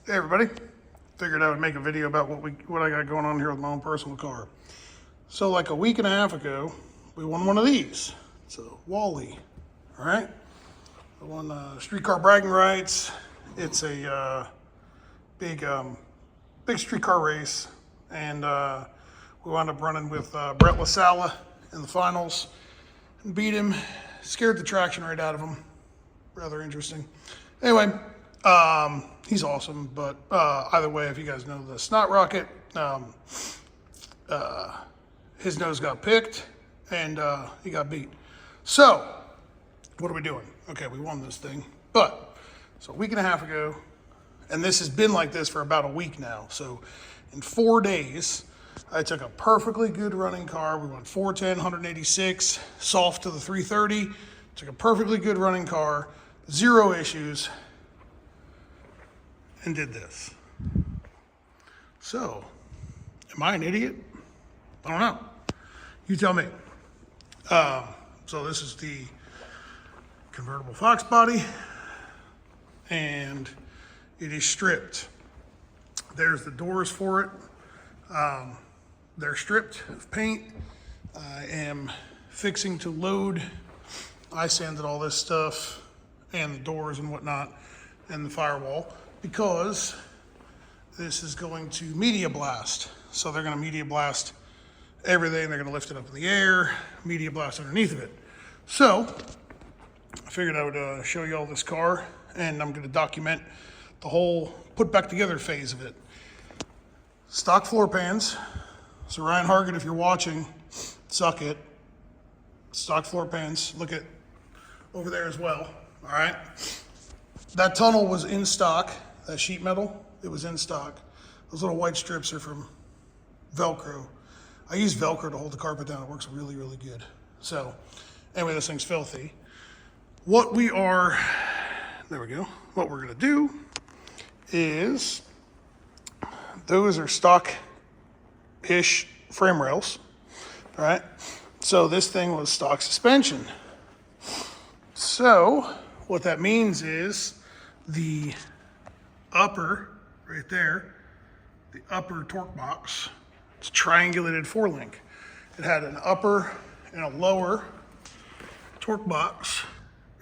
Hey everybody, figured I would make a video about what I got going on here with my own personal car. So like a week and a half ago, we won one of these. It's a Wally, all right? I won streetcar bragging rights. It's a big streetcar race, and we wound up running with Brett LaSala in the finals and beat him. Scared the traction right out of him. Rather interesting. Anyway, he's awesome, but either way, if you guys know the Snot Rocket, his nose got picked and he got beat. So, what are we doing? Okay, we won this thing, but so a week and a half ago, and this has been like this for about a week now. So, in 4 days, I took a perfectly good running car. We went 410, 186, soft to the 330. Took a perfectly good running car, zero issues, and did this. So, am I an idiot? I don't know. You tell me. So this is the convertible Fox body, and it is stripped. There's the doors for it. They're stripped of paint. I am fixing to load. I sanded all this stuff and the doors and whatnot and the firewall because this is going to media blast. So they're going to media blast everything. They're going to lift it up in the air, media blast underneath of it. So I figured I would show you all this car, and I'm going to document the whole put back together phase of it. Stock floor pans. So Ryan Hargett, if you're watching, suck it. Stock floor pans. Look at over there as well. All right. That tunnel was in stock. That sheet metal, it was in stock. Those little white strips are from Velcro. I use Velcro to hold the carpet down. It works really, really good. So anyway, this thing's filthy. What we're gonna do is, those are stock-ish frame rails, all right? So this thing was stock suspension. So what that means is the upper, right there, the upper torque box, it's triangulated 4-link. It had an upper and a lower torque box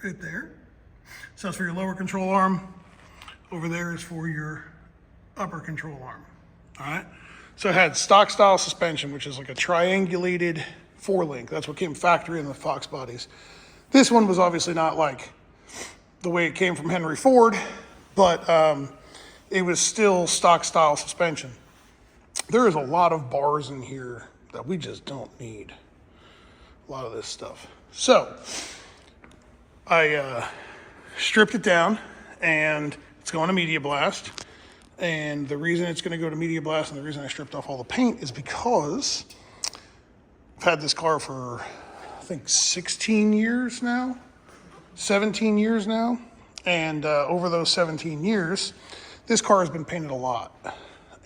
right there. So that's for your lower control arm. Over there is for your upper control arm, all right? So it had stock style suspension, which is like a triangulated 4-link. That's what came factory in the Fox bodies. This one was obviously not like the way it came from Henry Ford, but it was still stock style suspension. There is a lot of bars in here that we just don't need. A lot of this stuff. So I stripped it down, and it's going to media blast. And the reason it's going to go to media blast and the reason I stripped off all the paint is because I've had this car for, I think, 17 years now. And over those 17 years, this car has been painted a lot.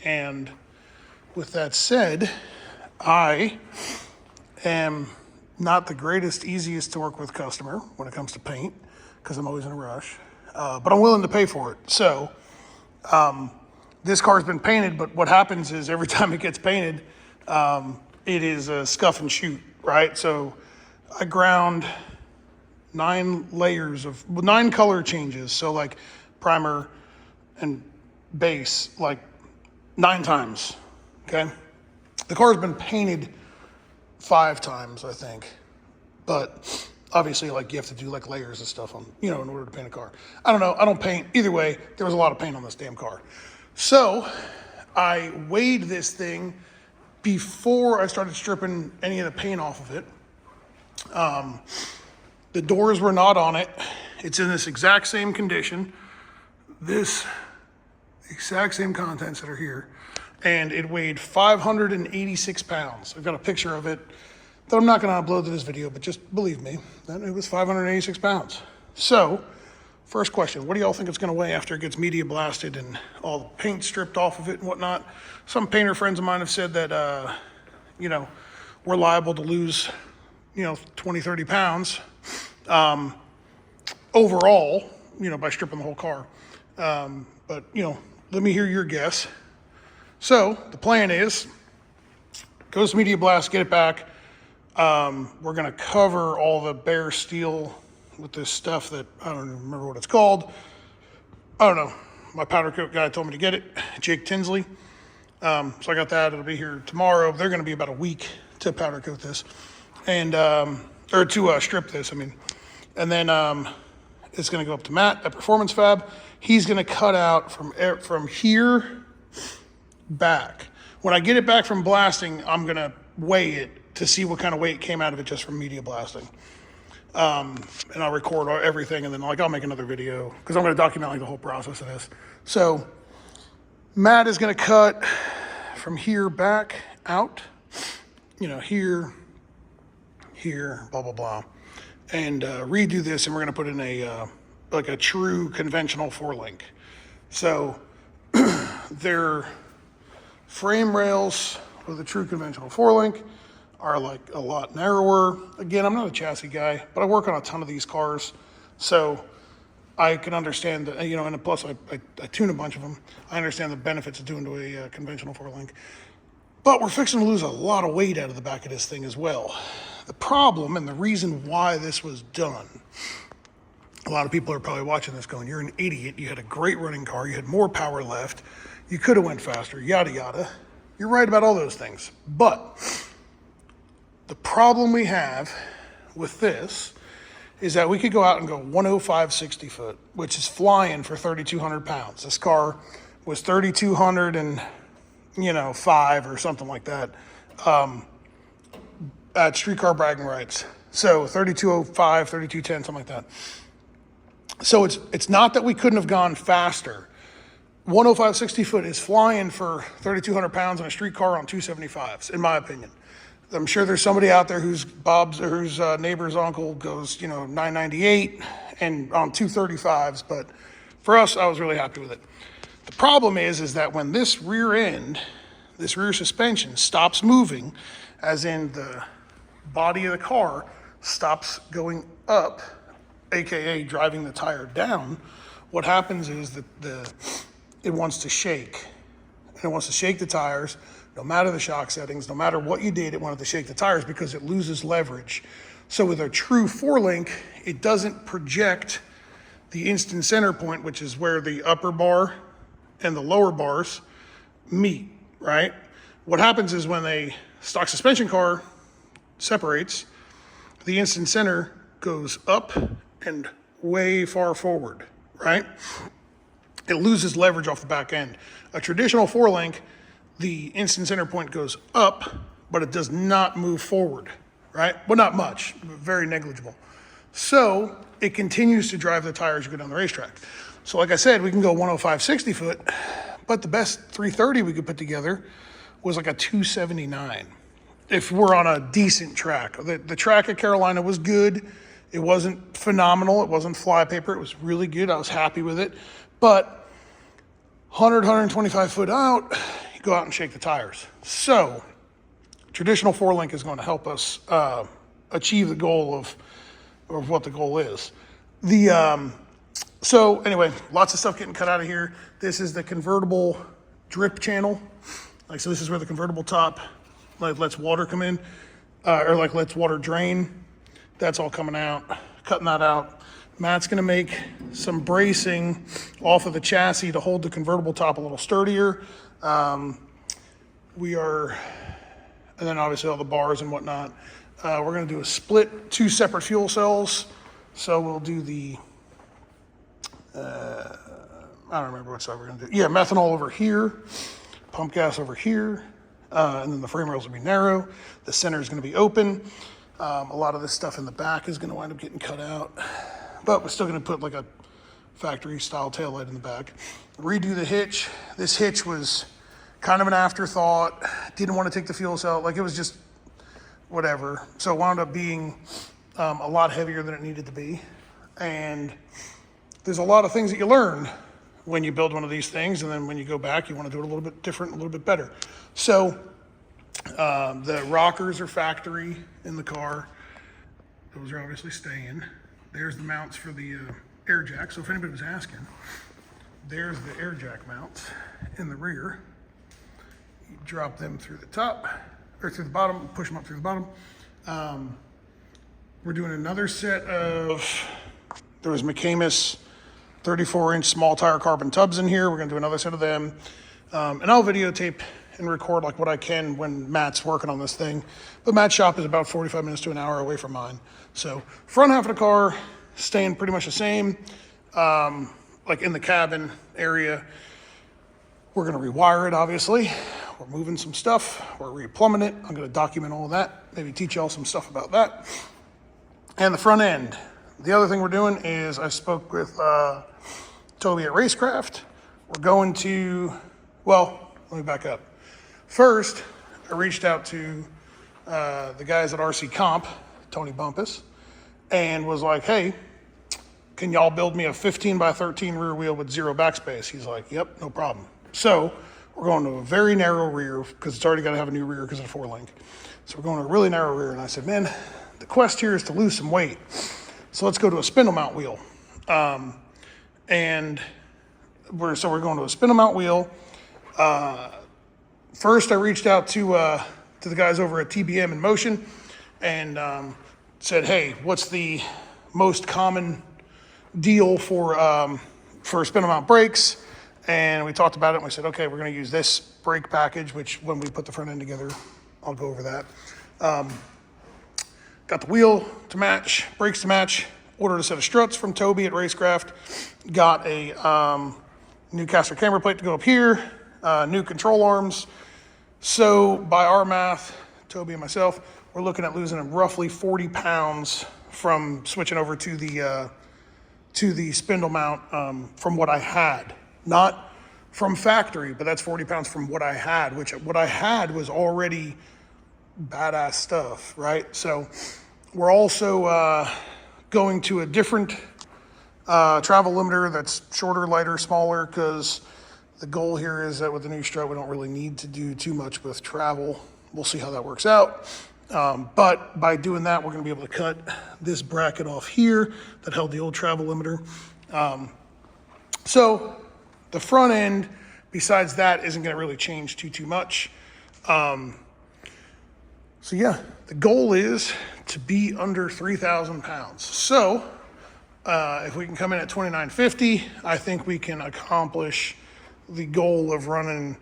And with that said, I am not the greatest, easiest to work with customer when it comes to paint, because I'm always in a rush, but I'm willing to pay for it. So this car's been painted, but what happens is every time it gets painted, it is a scuff and shoot, right? So I ground 9 color changes. So like primer and base, like 9 times, okay? The car's been painted 5 times, I think. But obviously, like, you have to do like layers and stuff on, in order to paint a car. I don't know, I don't paint. Either way, there was a lot of paint on this damn car. So I weighed this thing before I started stripping any of the paint off of it. The doors were not on it. It's in this exact same condition. This exact same contents that are here. And it weighed 586 pounds. I've got a picture of it that I'm not going to upload to this video, but just believe me, that it was 586 pounds. So, first question, what do y'all think it's going to weigh after it gets media blasted and all the paint stripped off of it and whatnot? Some painter friends of mine have said that, we're liable to lose, 20, 30 pounds overall, by stripping the whole car. But, let me hear your guess. So the plan is, goes to Media Blast, get it back. We're gonna cover all the bare steel with this stuff that, I don't even remember what it's called. I don't know. My powder coat guy told me to get it, Jake Tinsley. So I got that, it'll be here tomorrow. They're gonna be about a week to powder coat this. And, or to strip this, I mean. And then it's gonna go up to Matt at Performance Fab. He's gonna cut out from here back. When I get it back from blasting, I'm gonna weigh it to see what kind of weight came out of it just from media blasting. And I'll record everything, and then I'll make another video because I'm gonna document the whole process of this. So Matt is gonna cut from here back out, here, blah, blah, blah, and redo this, and we're gonna put in a true conventional 4-link. So their frame rails with a true conventional 4-link are a lot narrower. Again, I'm not a chassis guy, but I work on a ton of these cars, so I can understand that, and plus I tune a bunch of them. I understand the benefits of doing to a conventional 4-link. But we're fixing to lose a lot of weight out of the back of this thing as well. The problem and the reason why this was done, a lot of people are probably watching this going, you're an idiot, you had a great running car, you had more power left, you could have went faster, yada, yada. You're right about all those things. But the problem we have with this is that we could go out and go 105 60 foot, which is flying for 3,200 pounds. This car was 3,205 or something like that at streetcar bragging rights. So 3,205, 3,210, something like that. So it's not that we couldn't have gone faster. 105 60 foot is flying for 3,200 pounds on a street car on 275s, in my opinion. I'm sure there's somebody out there whose neighbor's uncle goes, 998 and on 235s, but for us, I was really happy with it. The problem is that when this rear suspension stops moving, as in the body of the car stops going up, AKA driving the tire down, what happens is that it wants to shake. And it wants to shake the tires, no matter the shock settings, no matter what you did, it wanted to shake the tires because it loses leverage. So with a true 4-link, it doesn't project the instant center point, which is where the upper bar and the lower bars meet, right? What happens is when a stock suspension car separates, the instant center goes up and way far forward, right? It loses leverage off the back end. A traditional 4-link, the instant center point goes up, but it does not move forward, right? Well, not much, very negligible. So it continues to drive the tires as you go down the racetrack. So like I said, we can go 105 60 foot, but the best 330 we could put together was like a 279 if we're on a decent track. The track at Carolina was good. It wasn't phenomenal. It wasn't flypaper. It was really good. I was happy with it. But 100, 125 foot out, you go out and shake the tires. So traditional 4-link is going to help us achieve the goal of what the goal is. So anyway, lots of stuff getting cut out of here. This is the convertible drip channel. So this is where the convertible top lets water come in, or lets water drain. That's all coming out, cutting that out. Matt's gonna make some bracing off of the chassis to hold the convertible top a little sturdier. And then obviously all the bars and whatnot. We're gonna do a split, 2 separate fuel cells. So we'll do the, I don't remember what side we're gonna do. Yeah, methanol over here, pump gas over here, and then the frame rails will be narrow. The center is gonna be open. A lot of this stuff in the back is gonna wind up getting cut out, but we're still gonna put like a factory style taillight in the back. Redo the hitch. This hitch was kind of an afterthought. Didn't want to take the fuel cell, it was just whatever. So it wound up being a lot heavier than it needed to be. And there's a lot of things that you learn when you build one of these things, and then when you go back, you want to do it a little bit different, a little bit better. So the rockers are factory in the car. Those are obviously staying. There's the mounts for the air jack. So if anybody was asking, there's the air jack mounts in the rear. You drop them through the top, or through the bottom, push them up through the bottom. We're doing another set of, there was McCamus 34-inch small tire carbon tubs in here. We're gonna do another set of them. And I'll videotape and record like what I can when Matt's working on this thing. But Matt's shop is about 45 minutes to an hour away from mine. So front half of the car, staying pretty much the same. Like in the cabin area, we're gonna rewire it, obviously. We're moving some stuff, we're replumbing it. I'm gonna document all of that, maybe teach y'all some stuff about that. And the front end. The other thing we're doing is I spoke with Toby at Racecraft. We're going to, well, let me back up. First, I reached out to the guys at RC Comp, Tony Bumpus, and was like, hey, can y'all build me a 15 by 13 rear wheel with zero backspace? He's like, yep, no problem. So we're going to a very narrow rear because it's already got to have a new rear because of the 4-link. So we're going to a really narrow rear. And I said, man, the quest here is to lose some weight. So let's go to a spindle mount wheel. And we're going to a spindle mount wheel. First, I reached out to the guys over at TBM in Motion and said, hey, what's the most common deal for spindle mount brakes? And we talked about it and we said, okay, we're going to use this brake package, which when we put the front end together, I'll go over that. Got the wheel to match, brakes to match, ordered a set of struts from Toby at Racecraft, got a new caster camber plate to go up here, new control arms. So by our math, Toby and myself, we're looking at losing roughly 40 pounds from switching over to the spindle mount from what I had. Not from factory, but that's 40 pounds from what I had, which what I had was already badass stuff, right? So we're also going to a different travel limiter that's shorter, lighter, smaller, because the goal here is that with the new strut, we don't really need to do too much with travel. We'll see how that works out. But by doing that, we're gonna be able to cut this bracket off here that held the old travel limiter. So the front end, besides that, isn't gonna really change too much. So yeah, the goal is to be under 3,000 pounds. So if we can come in at 2,950, I think we can accomplish the goal of running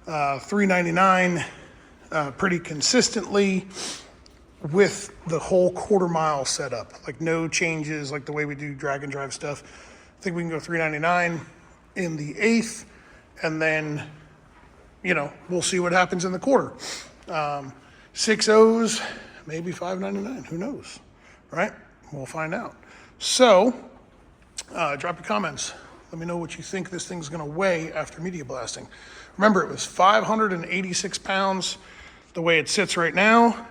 399 pretty consistently with the whole quarter mile setup, like no changes, like the way we do drag and drive stuff. I think we can go 399 in the 8th, and then, you know, we'll see what happens in the quarter. 6.0s, maybe 599, who knows, right? We'll find out. So, drop your comments. Let me know what you think this thing's gonna weigh after media blasting. Remember, it was 586 pounds the way it sits right now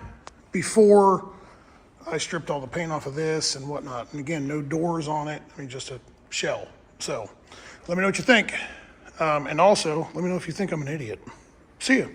before I stripped all the paint off of this and whatnot. And again, no doors on it, I mean, just a shell. So, let me know what you think. And also, let me know if you think I'm an idiot. See ya.